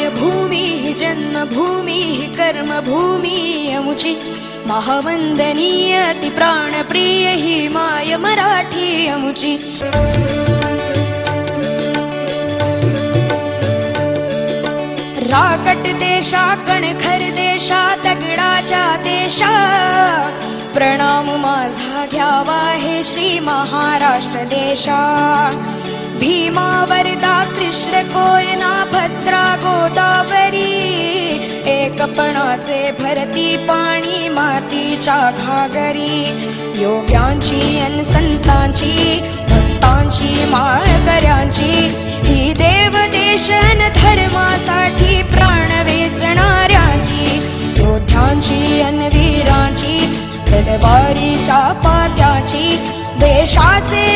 मायभूमी जन्मभूमी कर्मभूमी अमुची महावंदनीय अति प्राणप्रिय ही माय मराठी अमुची। राकट देशा कणखर देशा दगडाच्या देशा प्रणाम माझा घ्यावा हे श्री महाराष्ट्र देशा। भीमा वरदा कृष्ण कोयना भद्रा गोदावरी एकपणाचे भरती पाणी मातीच्या घागरी। योग्यांची अन संतांची भक्तांची माळकऱ्यांची ही देव देशन धर्मासाठी प्राण वेचणाऱ्यांची। योद्ध्यांची अन वीरांची तलवारीच्या पात्याची देशाचे